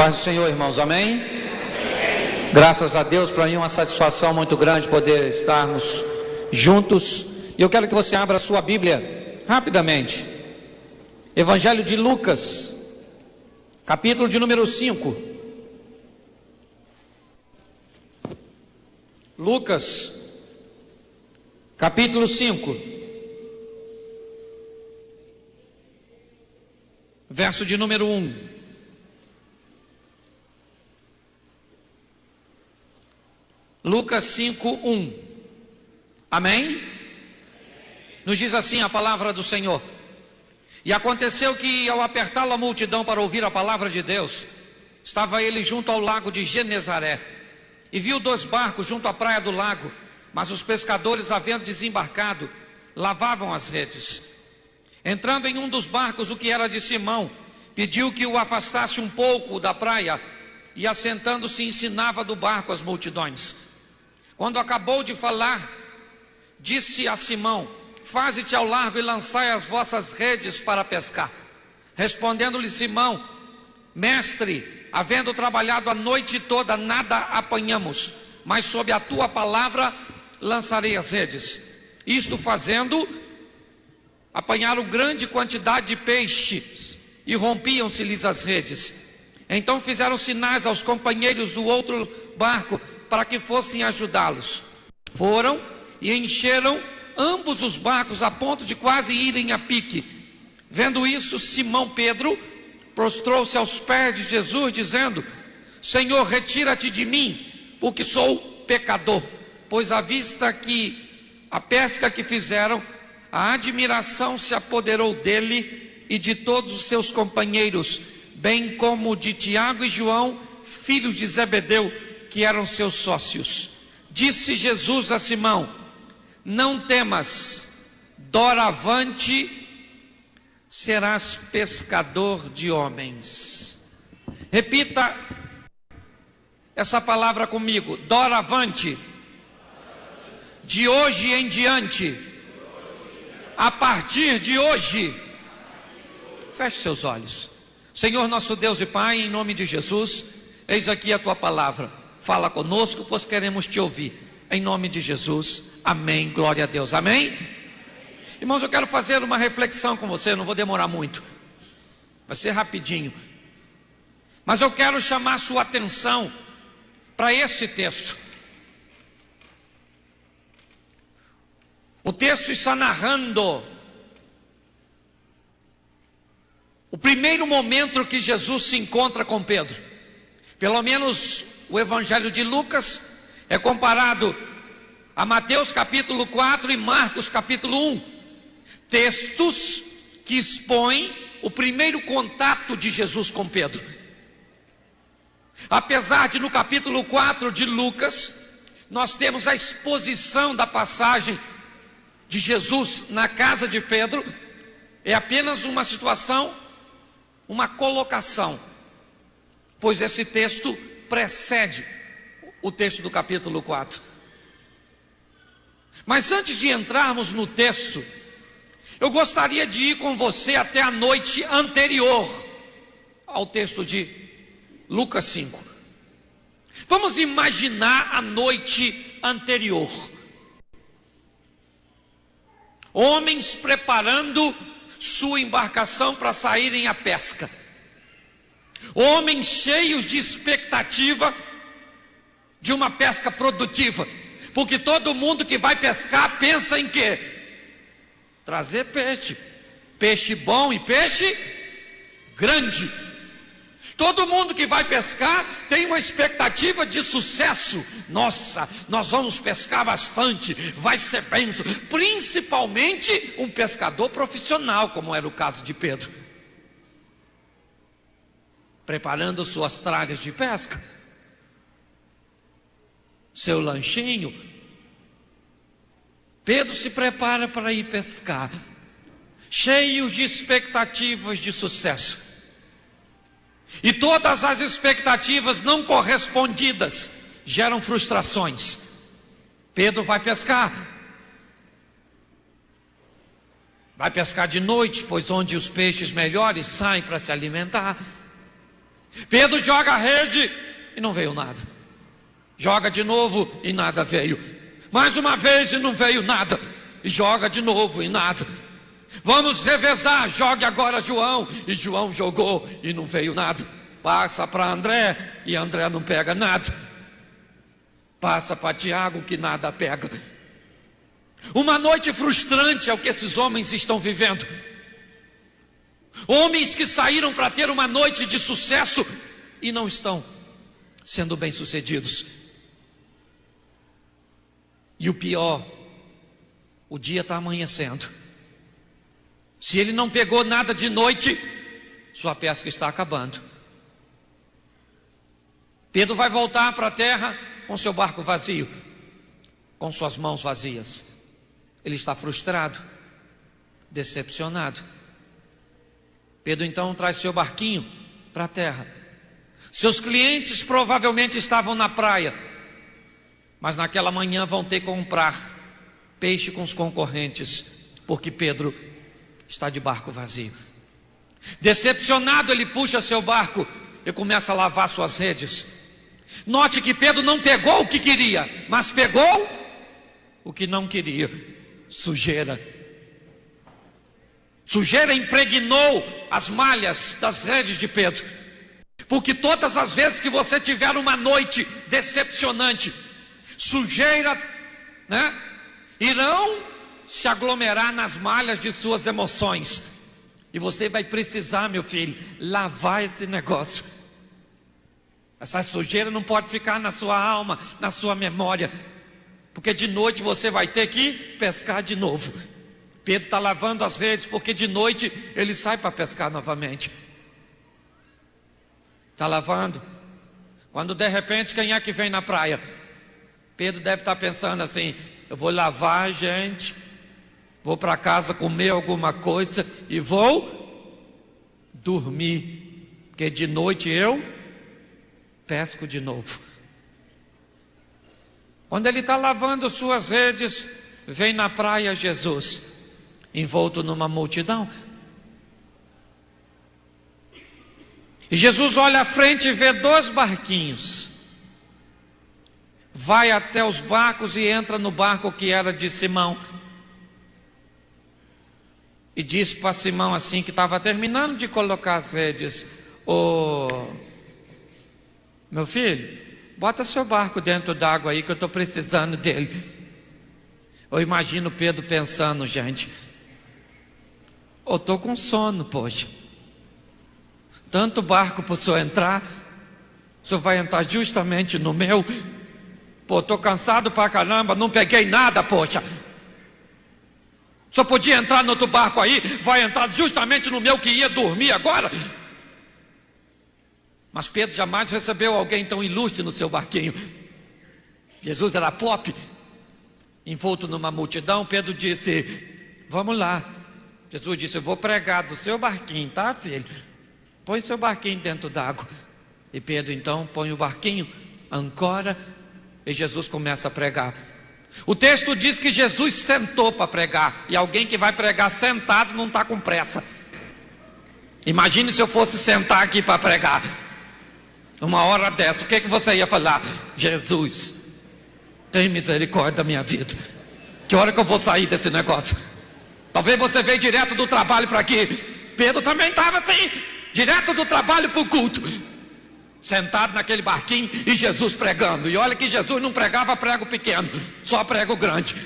Paz do Senhor, irmãos, amém? Graças a Deus, para mim é uma satisfação muito grande poder estarmos juntos. E eu quero que você abra a sua Bíblia rapidamente. Evangelho de Lucas, capítulo de número 5. Lucas, capítulo 5, verso de número 1. Lucas 5, 1. Amém? Nos diz assim a palavra do Senhor: E aconteceu que, ao apertá-lo a multidão para ouvir a palavra de Deus, estava ele junto ao lago de Genezaré, e viu 2 barcos junto à praia do lago, mas os pescadores, havendo desembarcado, lavavam as redes. Entrando em um dos barcos, o que era de Simão, pediu que o afastasse um pouco da praia, e assentando-se ensinava do barco as multidões. Quando acabou de falar, disse a Simão: Faze-te ao largo e lançai as vossas redes para pescar. Respondendo-lhe Simão: Mestre, havendo trabalhado a noite toda, nada apanhamos, mas sob a tua palavra lançarei as redes. Isto fazendo, apanharam grande quantidade de peixes, e rompiam-se-lhes as redes. Então fizeram sinais aos companheiros do outro barco, para que fossem ajudá-los. Foram e encheram ambos os barcos, a ponto de quase irem a pique. Vendo isso, Simão Pedro prostrou-se aos pés de Jesus, dizendo: Senhor, retira-te de mim, porque sou pecador. Pois à vista que a pesca que fizeram, a admiração se apoderou dele e de todos os seus companheiros, bem como de Tiago e João, filhos de Zebedeu, que eram seus sócios. Disse Jesus a Simão: Não temas, doravante serás pescador de homens. Repita essa palavra comigo: doravante. De hoje em diante, a partir de hoje. Feche seus olhos. Senhor nosso Deus e Pai, em nome de Jesus, eis aqui a tua palavra. Fala conosco, pois queremos te ouvir. Em nome de Jesus, amém, glória a Deus, amém? Irmãos, eu quero fazer uma reflexão com você, não vou demorar muito, vai ser rapidinho. Mas eu quero chamar sua atenção para esse texto. O texto está narrando o primeiro momento que Jesus se encontra com Pedro. Pelo menos o Evangelho de Lucas é comparado a Mateus capítulo 4 e Marcos capítulo 1. Textos que expõem o primeiro contato de Jesus com Pedro. Apesar de no capítulo 4 de Lucas, nós temos a exposição da passagem de Jesus na casa de Pedro, é apenas uma situação, uma colocação, pois esse texto precede o texto do capítulo 4. Mas antes de entrarmos no texto, eu gostaria de ir com você até a noite anterior ao texto de Lucas 5. Vamos imaginar a noite anterior. Homens preparando sua embarcação para saírem à pesca. Homens cheios de expectativa de uma pesca produtiva, porque todo mundo que vai pescar pensa em quê? Trazer peixe, peixe bom e peixe grande. Todo mundo que vai pescar tem uma expectativa de sucesso. Nossa, nós vamos pescar bastante, vai ser bênção. Principalmente um pescador profissional, como era o caso de Pedro, preparando suas tralhas de pesca, seu lanchinho. Pedro se prepara para ir pescar, cheio de expectativas de sucesso. E todas as expectativas não correspondidas geram frustrações. Pedro vai pescar. Vai pescar de noite, pois onde os peixes melhores saem para se alimentar. Pedro joga a rede e não veio nada. Joga de novo e nada veio. Mais uma vez e não veio nada. E joga de novo e nada. Vamos revezar, jogue agora João. E João jogou e não veio nada. Passa para André e André não pega nada. Passa para Tiago que nada pega. Uma noite frustrante é o que esses homens estão vivendo. Homens que saíram para ter uma noite de sucesso e não estão sendo bem-sucedidos. E o pior, o dia está amanhecendo. Se ele não pegou nada de noite, sua pesca está acabando. Pedro vai voltar para a terra com seu barco vazio, com suas mãos vazias. Ele está frustrado, decepcionado. Pedro então traz seu barquinho para a terra. Seus clientes provavelmente estavam na praia, mas naquela manhã vão ter que comprar peixe com os concorrentes, porque Pedro está de barco vazio. Decepcionado, ele puxa seu barco e começa a lavar suas redes. Note que Pedro não pegou o que queria, mas pegou o que não queria: sujeira. Sujeira impregnou as malhas das redes de Pedro. Porque todas as vezes que você tiver uma noite decepcionante, sujeira, irão se aglomerar nas malhas de suas emoções. E você vai precisar, meu filho, lavar esse negócio. Essa sujeira não pode ficar na sua alma, na sua memória, porque de noite você vai ter que pescar de novo. Pedro está lavando as redes, porque de noite ele sai para pescar novamente. Está lavando. Quando de repente, quem é que vem na praia? Pedro deve estar pensando assim: eu vou lavar, gente, vou para casa comer alguma coisa e vou dormir, porque de noite eu pesco de novo. Quando ele está lavando suas redes, vem na praia Jesus, envolto numa multidão. E Jesus olha à frente e vê 2 barquinhos. Vai até os barcos e entra no barco que era de Simão. E disse para Simão, assim, que estava terminando de colocar as redes: meu filho, bota seu barco dentro d'água aí que eu estou precisando dele. Eu imagino Pedro pensando: gente, eu estou com sono, poxa. Tanto barco para o senhor entrar, o senhor vai entrar justamente no meu. Pô, estou cansado pra caramba, não peguei nada, poxa. O senhor podia entrar no outro barco aí, vai entrar justamente no meu que ia dormir agora. Mas Pedro jamais recebeu alguém tão ilustre no seu barquinho. Jesus era pop, envolto numa multidão. Pedro disse: vamos lá. Jesus disse: eu vou pregar do seu barquinho, tá, filho? Põe seu barquinho dentro d'água. E Pedro então põe o barquinho, ancora, e Jesus começa a pregar. O texto diz que Jesus sentou para pregar. E alguém que vai pregar sentado não está com pressa. Imagine se eu fosse sentar aqui para pregar. Uma hora dessa, o que você ia falar? Jesus, tem misericórdia da minha vida. Que hora que eu vou sair desse negócio? Talvez você veio direto do trabalho para aqui. Pedro também estava assim, direto do trabalho para o culto, sentado naquele barquinho e Jesus pregando. E olha que Jesus não pregava prego pequeno, só prego grande.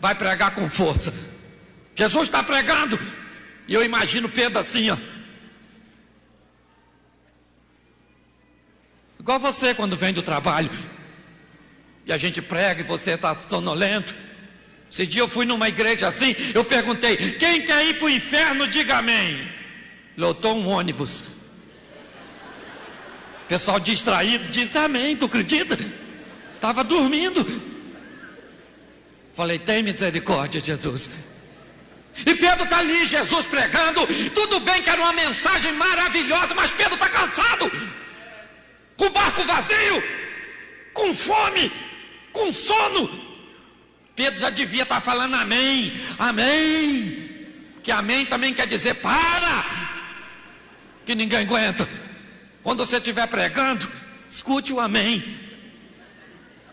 Vai pregar com força. Jesus está pregando. E eu imagino Pedro assim, ó, igual você quando vem do trabalho e a gente prega e você está sonolento. Esse dia eu fui numa igreja assim, eu perguntei: quem quer ir para o inferno, diga amém. Lotou um ônibus. O pessoal distraído disse amém. Tu acredita? Estava dormindo. Falei: tem misericórdia, Jesus. E Pedro está ali, Jesus pregando. Tudo bem que era uma mensagem maravilhosa, mas Pedro está cansado, com o barco vazio, com fome, com sono. Pedro já devia estar falando amém, amém. Que amém também quer dizer para, que ninguém aguenta. Quando você estiver pregando, escute o amém.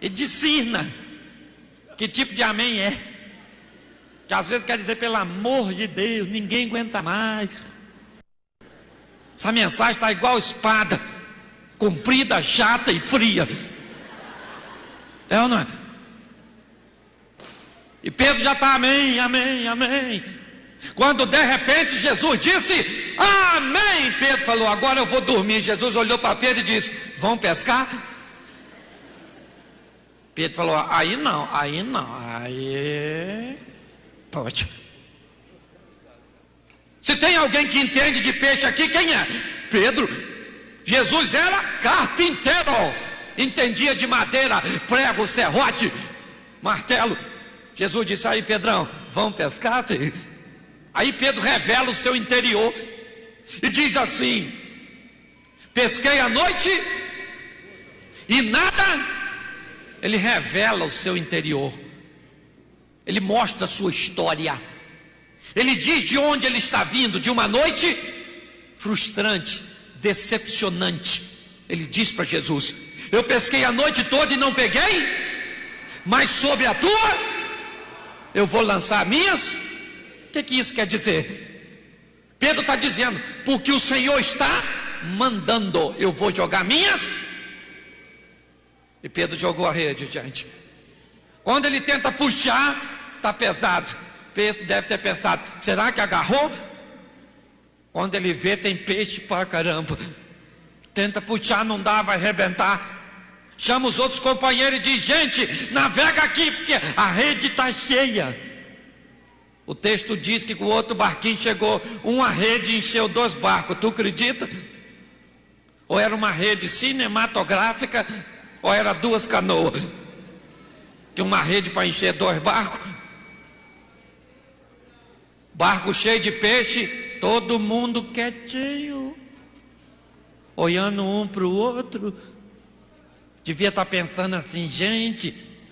E discirna que tipo de amém é. Que às vezes quer dizer, pelo amor de Deus, ninguém aguenta mais. Essa mensagem está igual espada, comprida, chata e fria. É ou não é? E Pedro já está amém, amém, amém. Quando de repente Jesus disse amém, Pedro falou, agora eu vou dormir. Jesus olhou para Pedro e disse, vão pescar? Pedro falou, aí não, aí pode. Se tem alguém que entende de peixe aqui, quem é? Pedro. Jesus era carpinteiro, entendia de madeira, prego, serrote, martelo. Jesus disse, aí Pedrão, vamos pescar? Aí Pedro revela o seu interior e diz assim, pesquei à noite e nada. Ele revela o seu interior, ele mostra a sua história, ele diz de onde ele está vindo, de uma noite frustrante, decepcionante. Ele diz para Jesus, eu pesquei a noite toda e não peguei, mas sobre a tua eu vou lançar minhas. O que isso quer dizer? Pedro está dizendo, porque o Senhor está mandando, eu vou jogar minhas. E Pedro jogou a rede, gente. Quando ele tenta puxar, está pesado. Pedro deve ter pensado, será que agarrou? Quando ele vê, tem peixe para caramba. Tenta puxar, não dá, vai arrebentar. Chama os outros companheiros e diz, gente, navega aqui, porque a rede está cheia. O texto diz que o outro barquinho chegou, uma rede encheu 2 barcos, tu acredita? Ou era uma rede cinematográfica, ou era 2 canoas, que uma rede para encher 2 barcos, barco cheio de peixe, todo mundo quietinho, olhando um para o outro. Devia estar pensando assim, gente,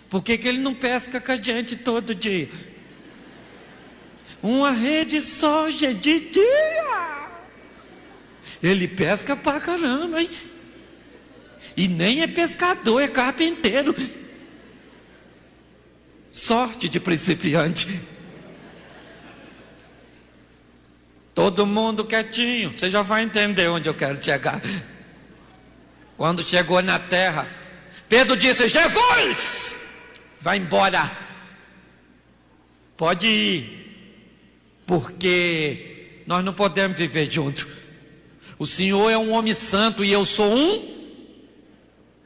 por que ele não pesca com a gente todo dia? Uma rede só, gente, de dia. Ele pesca pra caramba, hein? E nem é pescador, é carpinteiro. Sorte de principiante. Todo mundo quietinho. Você já vai entender onde eu quero chegar. Quando chegou na terra, Pedro disse, Jesus, vai embora, pode ir, porque nós não podemos viver juntos. O Senhor é um homem santo e eu sou um.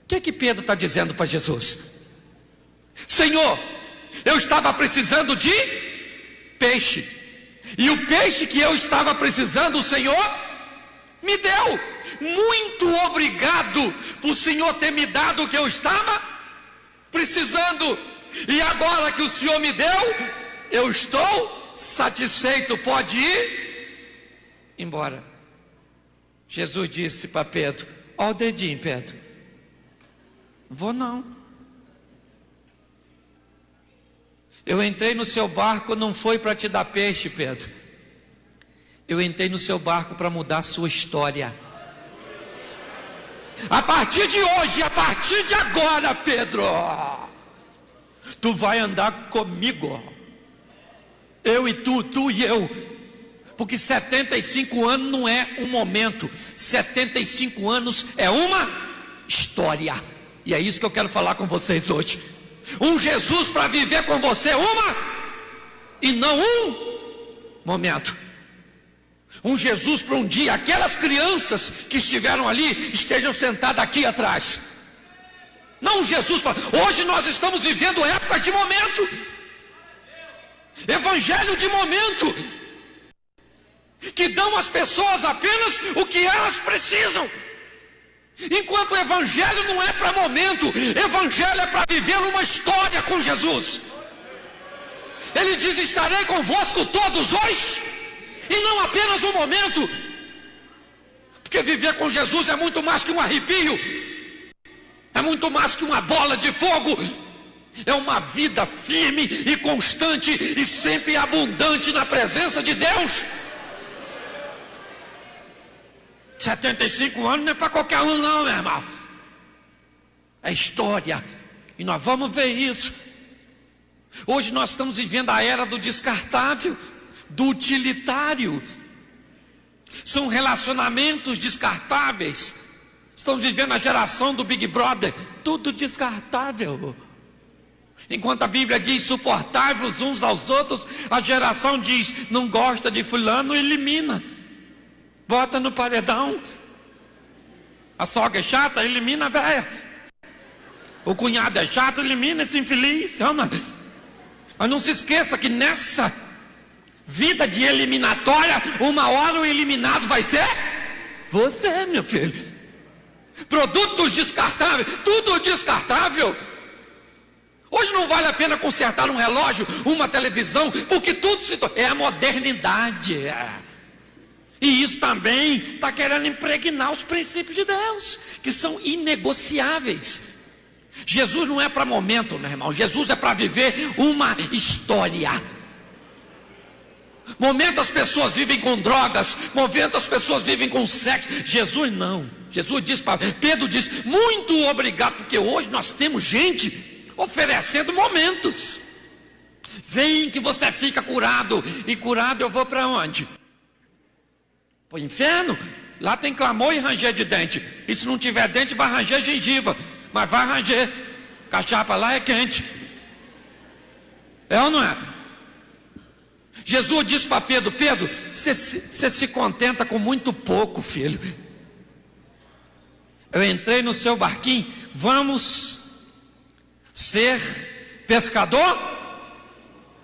O que Pedro está dizendo para Jesus? Senhor, eu estava precisando de peixe, e o peixe que eu estava precisando, o Senhor me deu. Muito obrigado por o Senhor ter me dado o que eu estava precisando, e agora que o Senhor me deu, eu estou satisfeito, pode ir embora. Jesus disse para Pedro, olha o dedinho, Pedro, vou não. Eu entrei no seu barco, não foi para te dar peixe, Pedro. Eu entrei no seu barco para mudar a sua história. A partir de hoje, a partir de agora, Pedro, tu vai andar comigo. Eu e tu, tu e eu. Porque 75 anos não é um momento, 75 anos é uma história. E é isso que eu quero falar com vocês hoje. Um Jesus para viver com você uma e não um momento. Um Jesus para um dia, aquelas crianças que estiveram ali, estejam sentadas aqui atrás. Não um Jesus para... Hoje nós estamos vivendo época de momento. Evangelho de momento. Que dão às pessoas apenas o que elas precisam. Enquanto o Evangelho não é para momento, Evangelho é para viver uma história com Jesus. Ele diz, estarei convosco todos os... E não apenas um momento. Porque viver com Jesus é muito mais que um arrepio. É muito mais que uma bola de fogo. É uma vida firme e constante e sempre abundante na presença de Deus. 75 anos não é para qualquer um não, meu irmão. É história. E nós vamos ver isso. Hoje nós estamos vivendo a era do descartável, do utilitário. São relacionamentos descartáveis. Estamos vivendo a geração do Big Brother, tudo descartável. Enquanto a Bíblia diz suportáveis uns aos outros, a geração diz, não gosta de fulano, elimina. Bota no paredão. A sogra é chata, elimina a velha. O cunhado é chato, elimina esse infeliz. Mas não se esqueça que nessa vida de eliminatória, uma hora o eliminado vai ser você, meu filho. Produtos descartáveis, tudo descartável. Hoje não vale a pena consertar um relógio, uma televisão, porque tudo é a modernidade. E isso também está querendo impregnar os princípios de Deus, que são inegociáveis. Jesus não é para momento, meu irmão. Jesus é para viver uma história. Momento as pessoas vivem com drogas, momento as pessoas vivem com sexo. Jesus não. Jesus diz para Pedro diz: muito obrigado, porque hoje nós temos gente oferecendo momentos. Vem que você fica curado. E curado eu vou para onde? Para o inferno. Lá tem clamor e ranger de dente. E se não tiver dente vai ranger gengiva. Mas vai ranger. Cachapa lá é quente. É ou não é? Jesus disse para Pedro: Pedro, você se contenta com muito pouco, filho. Eu entrei no seu barquinho. Vamos ser pescador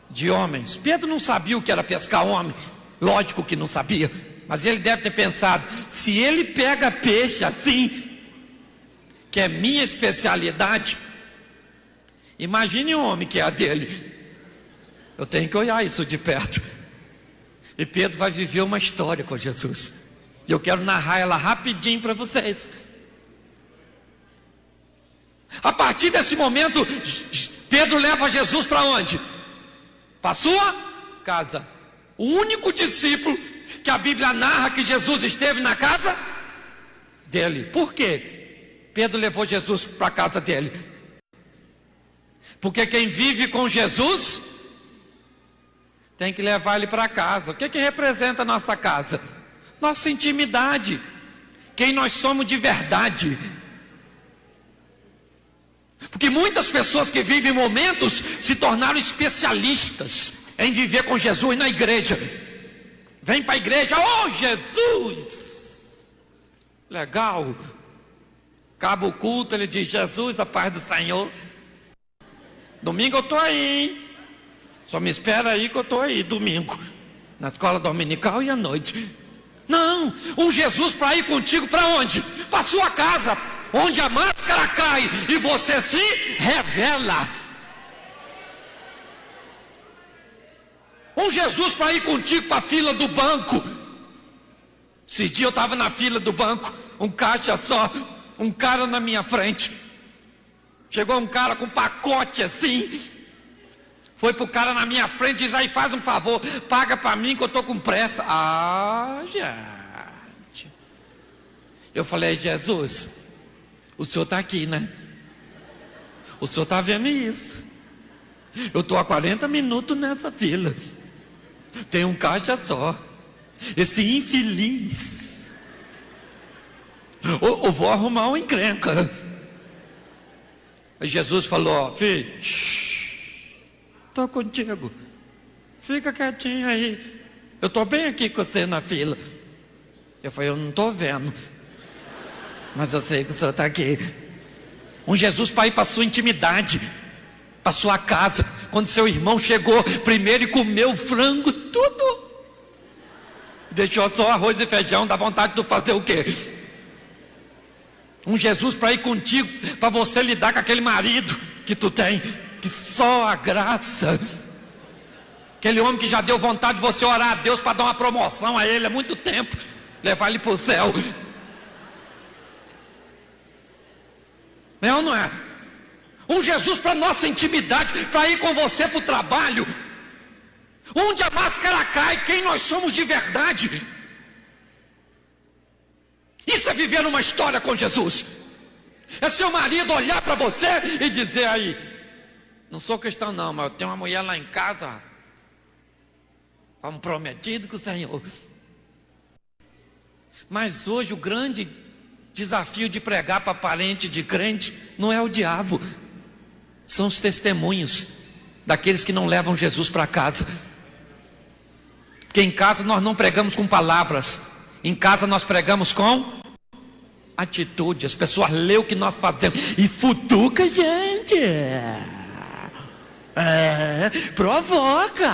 de homens. Pedro não sabia o que era pescar homem. Lógico que não sabia. Mas ele deve ter pensado: se ele pega peixe assim, que é minha especialidade, imagine um homem que é a dele. Eu tenho que olhar isso de perto. E Pedro vai viver uma história com Jesus. E eu quero narrar ela rapidinho para vocês. A partir desse momento, Pedro leva Jesus para onde? Para sua casa. O único discípulo que a Bíblia narra que Jesus esteve na casa dele. Por quê? Pedro levou Jesus para a casa dele. Porque quem vive com Jesus tem que levar ele para casa. O que representa a nossa casa? Nossa intimidade. Quem nós somos de verdade. Porque muitas pessoas que vivem momentos se tornaram especialistas em viver com Jesus na igreja. Vem para a igreja, oh Jesus! Legal. Acaba o culto, ele diz: Jesus, a paz do Senhor. Domingo eu estou aí, hein? Só me espera aí que eu estou aí, domingo. Na escola dominical e à noite. Não, um Jesus para ir contigo para onde? Para sua casa, onde a máscara cai e você se revela. Um Jesus para ir contigo para a fila do banco. Esse dia eu estava na fila do banco, um caixa só, um cara na minha frente. Chegou um cara com um pacote assim. Foi pro cara na minha frente e diz: aí faz um favor, paga para mim que eu estou com pressa. Ah, gente. Eu falei: Jesus, o senhor está aqui, né? O senhor está vendo isso? Eu estou há 40 minutos nessa fila. Tem um caixa só. Esse infeliz. Eu vou arrumar uma encrenca. Aí Jesus falou: filho, estou contigo. Fica quietinho aí. Eu estou bem aqui com você na fila. Eu falei: eu não estou vendo. Mas eu sei que o senhor está aqui. Um Jesus para ir para a sua intimidade, para a sua casa. Quando seu irmão chegou primeiro e comeu frango, tudo. Deixou só arroz e feijão, dá vontade de tu fazer o quê? Um Jesus para ir contigo, para você lidar com aquele marido que tu tem, que só a graça. Aquele homem que já deu vontade de você orar a Deus para dar uma promoção a ele há muito tempo, levar ele para o céu. É ou não é? Um Jesus para nossa intimidade, para ir com você para o trabalho, onde a máscara cai, quem nós somos de verdade. Isso é viver uma história com Jesus. É seu marido olhar para você e dizer aí: não sou cristão não, mas eu tenho uma mulher lá em casa, comprometido com o Senhor. Mas hoje o grande desafio de pregar para parente de crente não é o diabo, são os testemunhos daqueles que não levam Jesus para casa. Porque em casa nós não pregamos com palavras, em casa nós pregamos com atitude. As pessoas lêem o que nós fazemos e futuca a gente, provoca,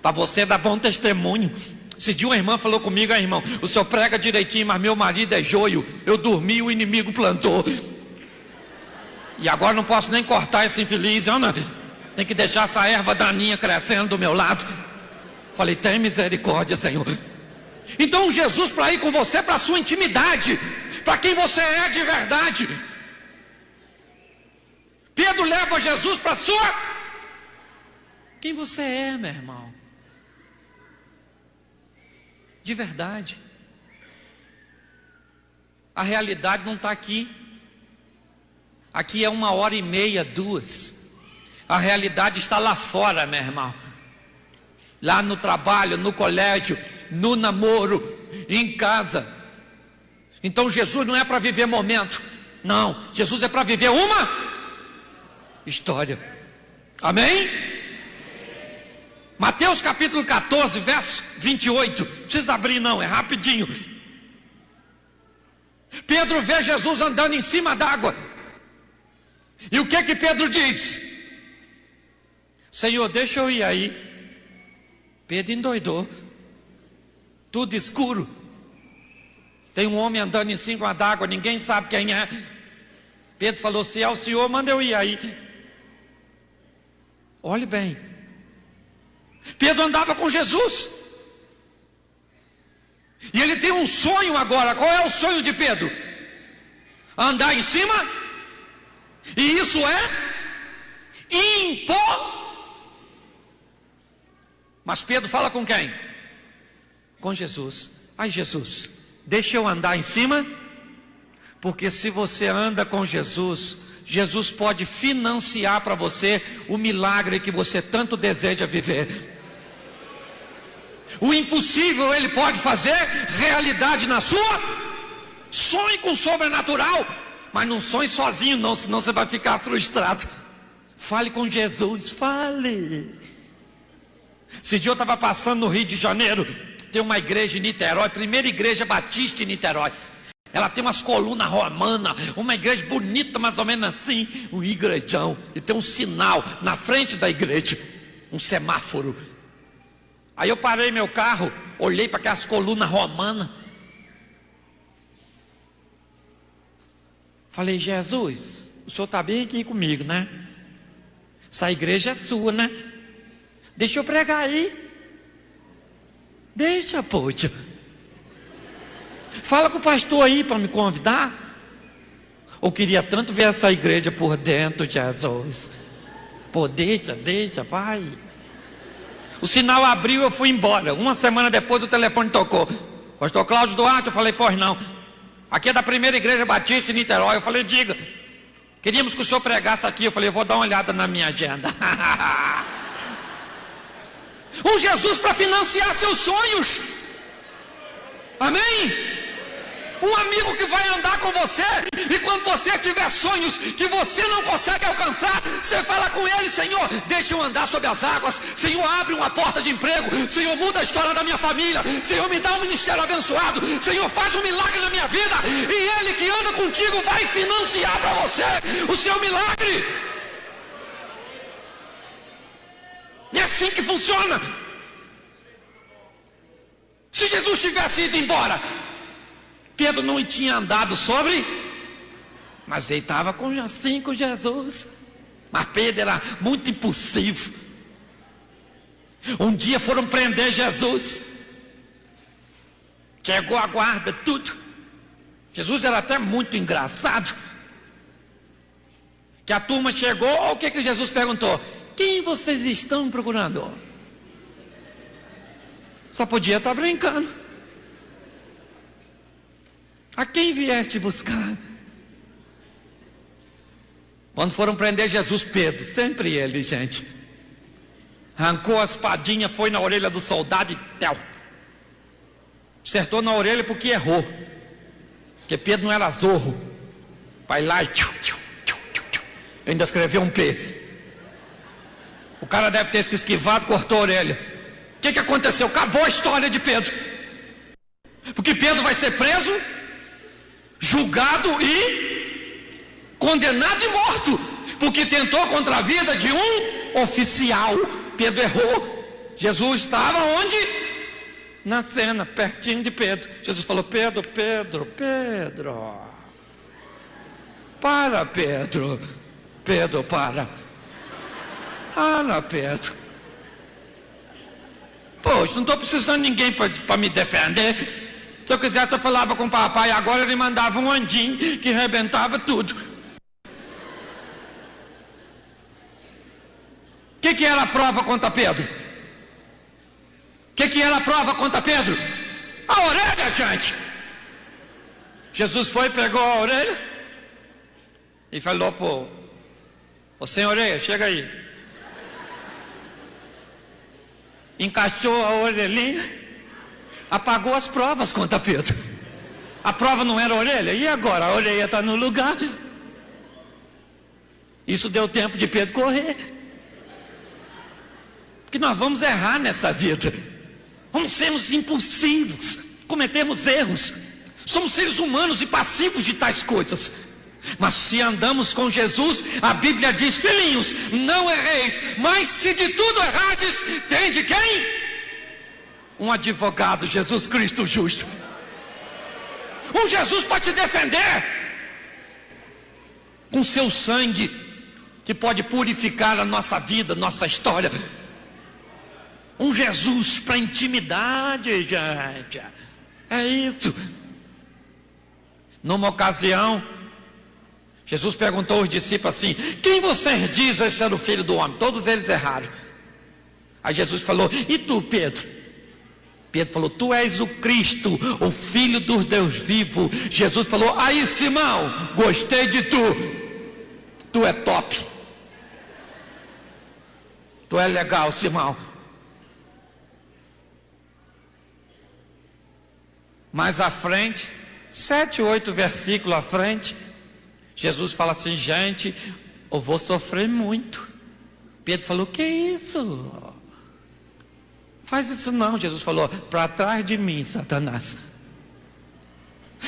para você dar bom testemunho. Esse dia uma irmã falou comigo: irmão, o senhor prega direitinho, mas meu marido é joio, eu dormi e o inimigo plantou, e agora não posso nem cortar esse infeliz, tem que deixar essa erva daninha crescendo do meu lado. Falei: tem misericórdia, Senhor. Então Jesus, para ir com você, para a sua intimidade, para quem você é de verdade. Pedro leva Jesus para a sua... quem você é, meu irmão, de verdade. A realidade não está aqui. Aqui é 1h30, 2. A realidade está lá fora, meu irmão. Lá no trabalho, no colégio, no namoro, em casa. Então Jesus não é para viver momento. Não, Jesus é para viver uma história. Amém? Mateus capítulo 14, verso 28. Não precisa abrir não, é rapidinho. Pedro vê Jesus andando em cima d'água. E o que Pedro diz? Senhor, deixa eu ir aí. Pedro endoidou. Tudo escuro. Tem um homem andando em cima d'água, ninguém sabe quem é. Pedro falou: se é o Senhor, manda eu ir aí. Olhe bem, Pedro andava com Jesus, e ele tem um sonho agora. Qual é o sonho de Pedro? Andar em cima. E isso é Mas Pedro fala com quem? Com Jesus. Ai, Jesus, deixa eu andar em cima, porque se você anda com Jesus, Jesus pode financiar para você o milagre que você tanto deseja viver. O impossível Ele pode fazer realidade na sua. Sonhe com o sobrenatural, mas não sonhe sozinho não, senão você vai ficar frustrado. Fale com Jesus, fale. Esse dia eu estava passando no Rio de Janeiro. Tem uma igreja em Niterói, primeira igreja batista em Niterói. Ela tem umas colunas romanas, uma igreja bonita, mais ou menos assim, um igrejão. E tem um sinal na frente da igreja, um semáforo. Aí eu parei meu carro, olhei para aquelas colunas romanas. Falei: Jesus, o senhor está bem aqui comigo, né? Essa igreja é sua, né? Deixa eu pregar aí. Deixa, poxa. Fala com o pastor aí para me convidar. Eu queria tanto ver essa igreja por dentro, Jesus. Pô, deixa, vai. O sinal abriu, eu fui embora. Uma semana depois o telefone tocou. Pastor Cláudio Duarte. Eu falei: pois não. Aqui é da primeira igreja batista em Niterói. Eu falei: diga. Queríamos que o senhor pregasse aqui. Eu falei: eu vou dar uma olhada na minha agenda. Um Jesus para financiar seus sonhos. Amém? Um amigo que vai andar com você, e quando você tiver sonhos que você não consegue alcançar, você fala com ele: Senhor, deixa eu andar sobre as águas. Senhor, abre uma porta de emprego. Senhor, muda a história da minha família. Senhor, me dá um ministério abençoado. Senhor, faz um milagre na minha vida. E ele que anda contigo vai financiar para você o seu milagre. É assim que funciona. Se Jesus tivesse ido embora, Pedro não tinha andado sobre, mas ele estava assim com Jesus. Mas Pedro era muito impulsivo. Um dia foram prender Jesus. Chegou a guarda, tudo. Jesus era até muito engraçado. Que a turma chegou, o que Jesus perguntou? Quem vocês estão procurando? Só podia estar brincando. a quem vieste buscar? Quando foram prender Jesus, Pedro, sempre ele, gente, arrancou a espadinha, foi na orelha do soldado e tel, acertou na orelha porque errou, porque Pedro não era zorro, vai lá e ainda escreveu um P. O cara deve ter se esquivado, cortou a orelha. O que aconteceu? Acabou a história de Pedro, porque Pedro vai ser preso, julgado e condenado e morto, porque tentou contra a vida de um oficial. Pedro errou. Jesus estava onde? Na cena, pertinho de Pedro. Jesus falou: Pedro, Pedro, Pedro, para, Pedro, Pedro, para, Pedro. Poxa, não estou precisando de ninguém para me defender. Se eu quisesse, eu falava com o papai. Agora ele mandava um anjinho que arrebentava tudo. O que era a prova contra Pedro? O que era a prova contra Pedro? A orelha, gente. Jesus foi, pegou a orelha e falou: pô, ô sem orelha, chega aí. Encaixou a orelhinha, apagou as provas contra Pedro. A prova não era a orelha, e agora? A orelha está no lugar. Isso deu tempo de Pedro correr. Porque nós vamos errar nessa vida, vamos sermos impulsivos, cometemos erros, somos seres humanos e passivos de tais coisas. Mas se andamos com Jesus, a Bíblia diz: filhinhos, não erreis, mas se de tudo errades, tem de quem? Um advogado, Jesus Cristo justo. Um Jesus para te defender, com seu sangue, que pode purificar a nossa vida, nossa história. Um Jesus para intimidade, gente. É isso. Numa ocasião, Jesus perguntou aos discípulos assim: quem vocês dizem ser o filho do homem? Todos eles erraram. Aí Jesus falou: e tu, Pedro? Pedro falou: tu és o Cristo, o Filho do Deus vivo. Jesus falou: aí, Simão, gostei de tu. Tu é top. Tu é legal, Simão. Mais à frente, 7, 8 versículos à frente, Jesus fala assim: gente, eu vou sofrer muito. Pedro falou: que isso? Faz isso não. Jesus falou: para trás de mim, Satanás.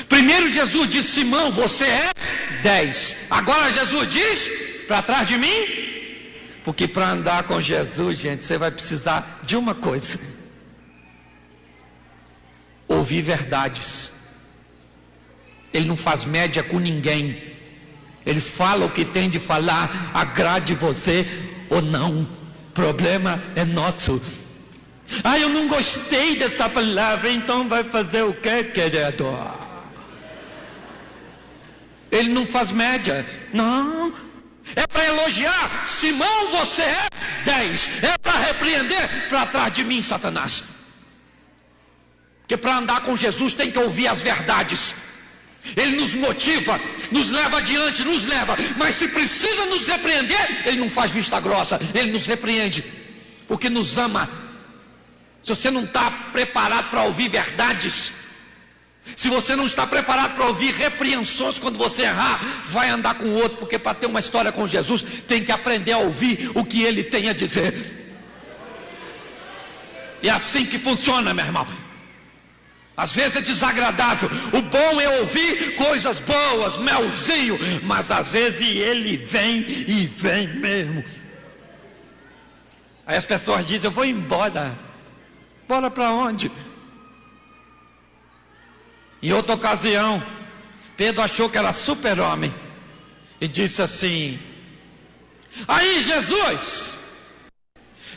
Primeiro Jesus disse: Simão, você é 10. Agora Jesus diz: para trás de mim. Porque para andar com Jesus, gente, você vai precisar de uma coisa: ouvir verdades. Ele não faz média com ninguém. Ele fala o que tem de falar, agrade você ou não. O problema é nosso. Ah, eu não gostei dessa palavra, então vai fazer o que, querido? Ele não faz média. Não. É para elogiar: Simão, você é 10. É para repreender: para trás de mim, Satanás. Porque para andar com Jesus tem que ouvir as verdades. Ele nos motiva, nos leva adiante, nos leva. Mas se precisa nos repreender, Ele não faz vista grossa. Ele nos repreende porque nos ama. Se você não está preparado para ouvir verdades, se você não está preparado para ouvir repreensões quando você errar, vai andar com o outro. Porque para ter uma história com Jesus, tem que aprender a ouvir o que Ele tem a dizer. É assim que funciona, meu irmão. Às vezes é desagradável. O bom é ouvir coisas boas, melzinho. Mas às vezes ele vem e vem mesmo. Aí as pessoas dizem: eu vou embora. Bora para onde? Em outra ocasião, Pedro achou que era super-homem e disse assim: aí, Jesus,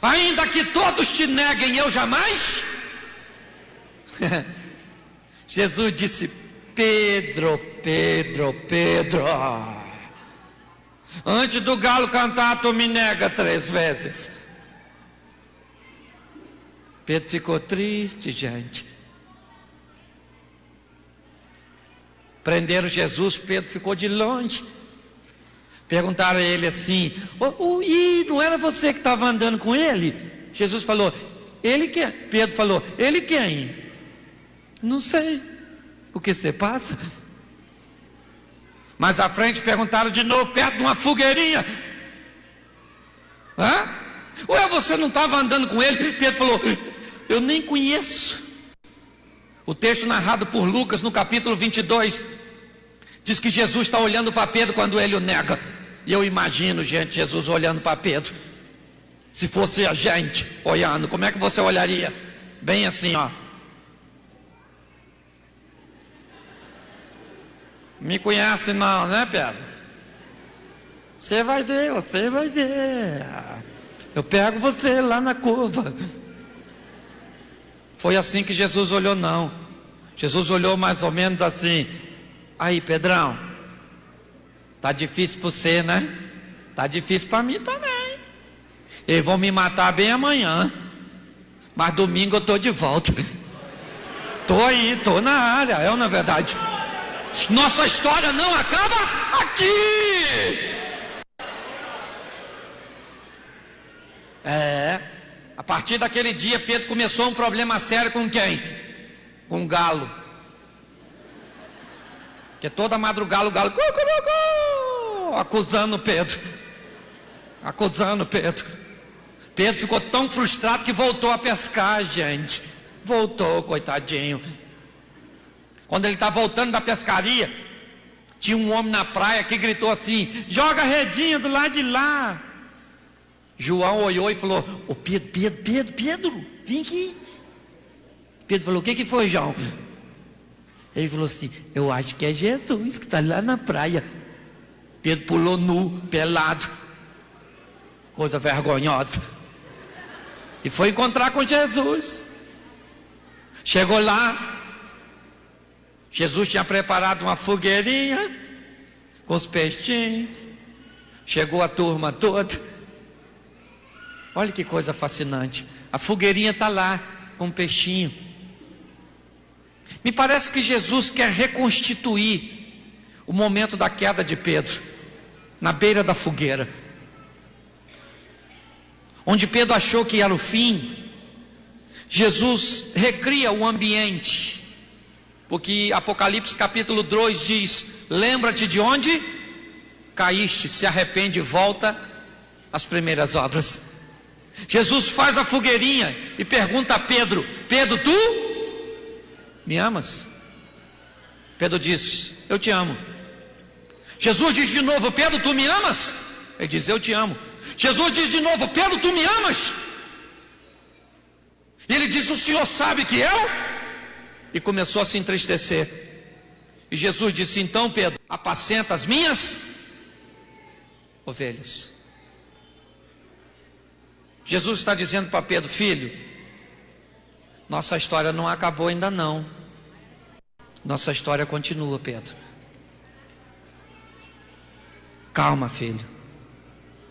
ainda que todos te neguem, eu jamais. Jesus disse: Pedro, Pedro, Pedro, antes do galo cantar, tu me nega 3 vezes. Pedro ficou triste, gente. Prenderam Jesus, Pedro ficou de longe. Perguntaram a ele assim: e não era você que estava andando com ele? Jesus falou: ele quem? Pedro falou: ele quem? Não sei. O que você passa? Mais à frente perguntaram de novo, perto de uma fogueirinha: ué, você não estava andando com ele? Pedro falou: eu nem conheço. O texto narrado por Lucas no capítulo 22 diz que Jesus está olhando para Pedro quando ele o nega. E eu imagino, gente, Jesus olhando para Pedro. Se fosse a gente olhando, como é que você olharia? Bem assim, ó. Me conhece não, né, Pedro? Você vai ver, você vai ver. Eu pego você lá na curva. Foi assim que Jesus olhou, não. Jesus olhou mais ou menos assim: aí, Pedrão, tá difícil para você, né? Tá difícil para mim também. Eles vão me matar bem amanhã, mas domingo eu tô de volta. Tô aí, tô na área, é ou não é verdade? Nossa história não acaba aqui. A partir daquele dia, Pedro começou um problema sério com quem? Com o galo. Porque toda madrugada o galo acusando Pedro. Acusando Pedro. Pedro ficou tão frustrado que voltou a pescar, gente. Voltou, coitadinho. Quando ele está voltando da pescaria, tinha um homem na praia que gritou assim: joga a redinha do lado de lá. João olhou e falou: ô Pedro, vem aqui. Pedro falou: o que foi, João? Ele falou assim: eu acho que é Jesus que está lá na praia. Pedro pulou nu, pelado, coisa vergonhosa, e foi encontrar com Jesus. Chegou lá, Jesus tinha preparado uma fogueirinha com os peixinhos. Chegou a turma toda. Olha que coisa fascinante. A fogueirinha está lá com um peixinho. Me parece que Jesus quer reconstituir o momento da queda de Pedro, na beira da fogueira, onde Pedro achou que era o fim. Jesus recria o ambiente, porque Apocalipse capítulo 2 diz: lembra-te de onde caíste, se arrepende e volta às primeiras obras. Jesus faz a fogueirinha e pergunta a Pedro: Pedro, tu me amas? Pedro diz: eu te amo. Jesus diz de novo: Pedro, tu me amas? Ele diz: eu te amo. Jesus diz de novo: Pedro, tu me amas? E ele diz: o Senhor sabe que eu? E começou a se entristecer. E Jesus disse: então, Pedro, apacenta as minhas ovelhas. Jesus está dizendo para Pedro: filho, nossa história não acabou ainda não. Nossa história continua, Pedro. Calma, filho.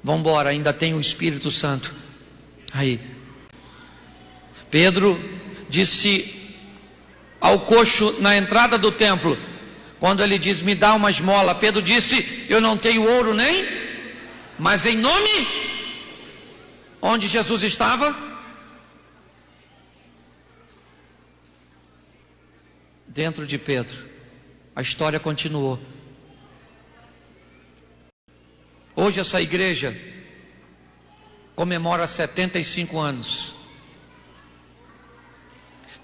Vamos embora, ainda tem o Espírito Santo. Aí, Pedro disse ao coxo na entrada do templo, quando ele diz: me dá uma esmola, Pedro disse: eu não tenho ouro nem, mas em nome... Onde Jesus estava? Dentro de Pedro. A história continuou. Hoje essa igreja comemora 75 anos.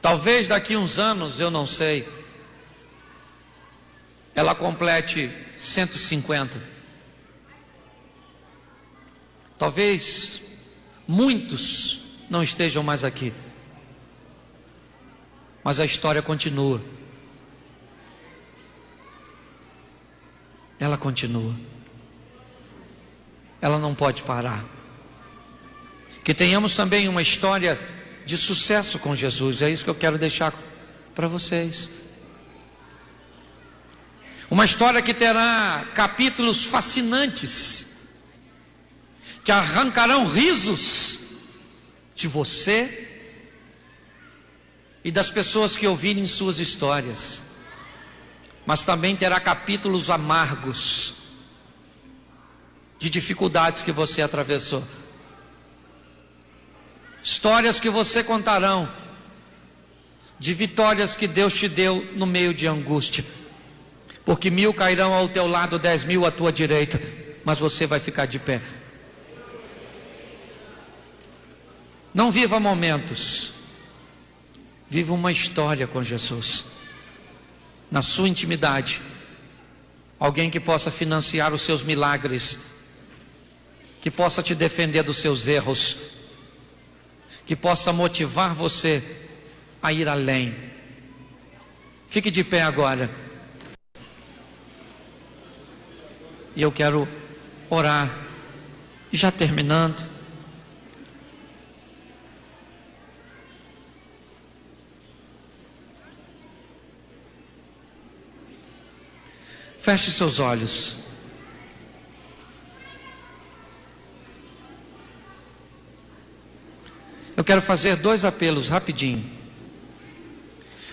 Talvez daqui uns anos, eu não sei, ela complete 150. Talvez muitos não estejam mais aqui, mas a história continua. Ela continua. Ela não pode parar. Que tenhamos também uma história de sucesso com Jesus. É isso que eu quero deixar para vocês. Uma história que terá capítulos fascinantes, que arrancarão risos de você e das pessoas que ouvirem suas histórias. mas também terá capítulos amargos de dificuldades que você atravessou, histórias que você contarão de vitórias que Deus te deu no meio de angústia, porque 1000 cairão ao teu lado, 10.000 à tua direita, mas você vai ficar de pé. Não viva momentos, viva uma história com Jesus, na sua intimidade, alguém que possa financiar os seus milagres, que possa te defender dos seus erros, que possa motivar você a ir além. Fique de pé agora, e eu quero orar, e já terminando, feche seus olhos. Eu quero fazer 2 apelos rapidinho.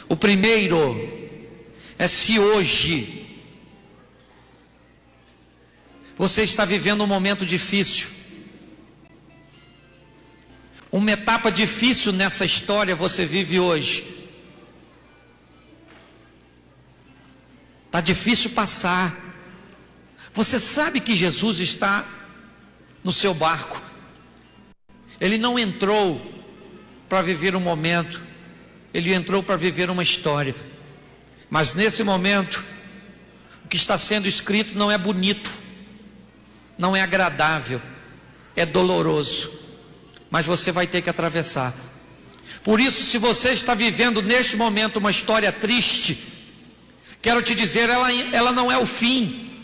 O primeiro é: se hoje você está vivendo um momento difícil, uma etapa difícil nessa história você vive hoje, está difícil passar, você sabe que Jesus está no seu barco, Ele não entrou para viver um momento, Ele entrou para viver uma história, mas nesse momento, o que está sendo escrito não é bonito, não é agradável, é doloroso, mas você vai ter que atravessar. Por isso, se você está vivendo neste momento uma história triste, quero te dizer, ela não é o fim.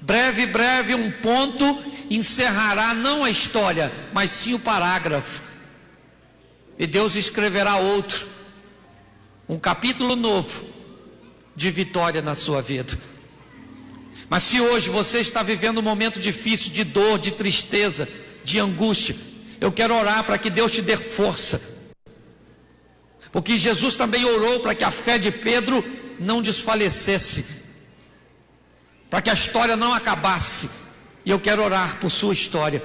Breve um ponto encerrará não a história, mas sim o parágrafo, e Deus escreverá outro, um capítulo novo de vitória na sua vida. Mas se hoje você está vivendo um momento difícil, de dor, de tristeza, de angústia, eu quero orar para que Deus te dê força, porque Jesus também orou para que a fé de Pedro não desfalecesse, para que a história não acabasse, e eu quero orar por sua história.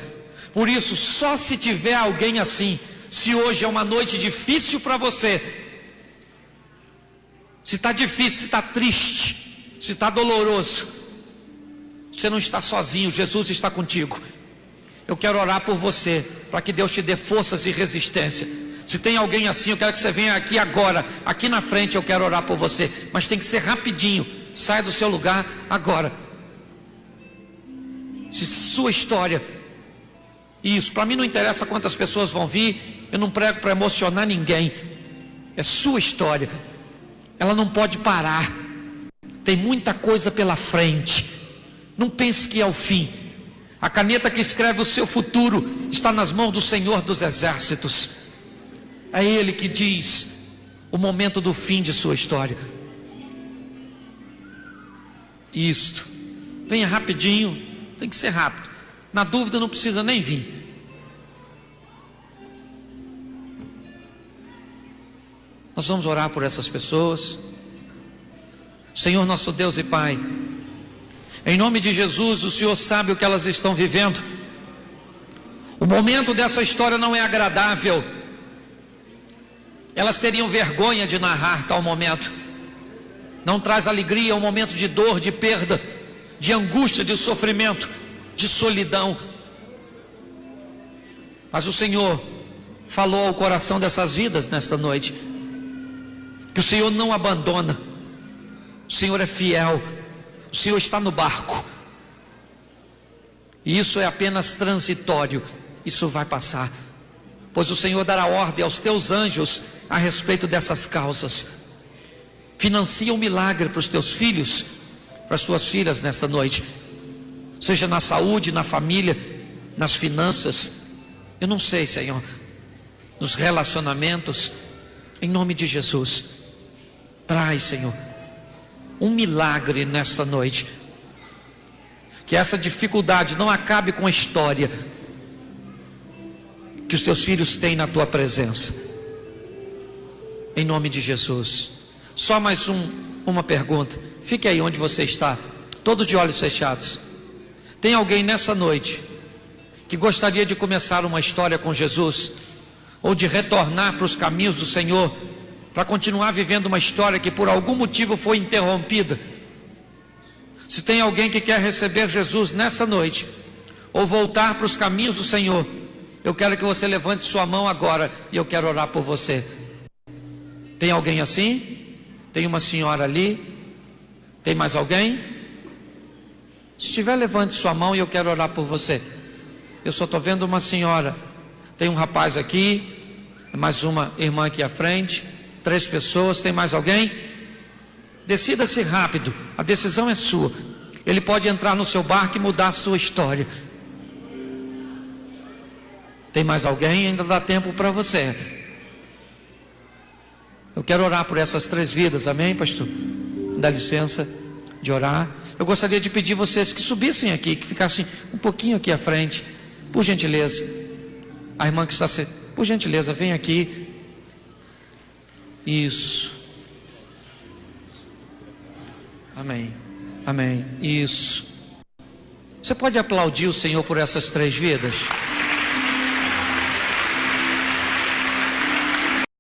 Por isso, só se tiver alguém assim, se hoje é uma noite difícil para você, se está difícil, se está triste, se está doloroso, você não está sozinho, Jesus está contigo. Eu quero orar por você, para que Deus te dê forças e resistência. Se tem alguém assim, eu quero que você venha aqui agora, aqui na frente, eu quero orar por você, mas tem que ser rapidinho, saia do seu lugar agora. Se sua história, isso, para mim não interessa quantas pessoas vão vir, eu não prego para emocionar ninguém, é sua história, ela não pode parar, tem muita coisa pela frente, não pense que é o fim. A caneta que escreve o seu futuro está nas mãos do Senhor dos Exércitos. É Ele que diz o momento do fim de sua história. Isto, venha rapidinho, tem que ser rápido. Na dúvida não precisa nem vir. Nós vamos orar por essas pessoas. Senhor nosso Deus e Pai, em nome de Jesus, o Senhor sabe o que elas estão vivendo. O momento dessa história não é agradável. Elas teriam vergonha de narrar tal momento. Não traz alegria, é um momento de dor, de perda, de angústia, de sofrimento, de solidão. Mas o Senhor falou ao coração dessas vidas nesta noite, que o Senhor não abandona, o Senhor é fiel, o Senhor está no barco, e isso é apenas transitório, isso vai passar, pois o Senhor dará ordem aos teus anjos a respeito dessas causas. Financia um milagre para os teus filhos, para as tuas filhas nessa noite, seja na saúde, na família, nas finanças, eu não sei, Senhor, nos relacionamentos, em nome de Jesus, traz, Senhor, um milagre nesta noite, que essa dificuldade não acabe com a história que os teus filhos têm na tua presença, em nome de Jesus. Só mais uma pergunta. Fique aí onde você está, todos de olhos fechados. Tem alguém nessa noite que gostaria de começar uma história com Jesus, ou de retornar para os caminhos do Senhor, para continuar vivendo uma história que por algum motivo foi interrompida? Se tem alguém que quer receber Jesus nessa noite, ou voltar para os caminhos do Senhor, eu quero que você levante sua mão agora, e eu quero orar por você. Tem alguém assim? Tem uma senhora ali? Tem mais alguém? Se tiver, levante sua mão e eu quero orar por você. Eu só estou vendo uma senhora. Tem um rapaz aqui, mais uma irmã aqui à frente, 3 pessoas. Tem mais alguém? Decida-se rápido, a decisão é sua. Ele pode entrar no seu barco e mudar a sua história. Tem mais alguém? Ainda dá tempo para você. Eu quero orar por essas 3 vidas, amém, pastor? Dá licença de orar. Eu gostaria de pedir vocês que subissem aqui, que ficassem um pouquinho aqui à frente, por gentileza. A irmã que está por gentileza, vem aqui. Isso. Amém. Amém. Isso. Você pode aplaudir o Senhor por essas 3 vidas?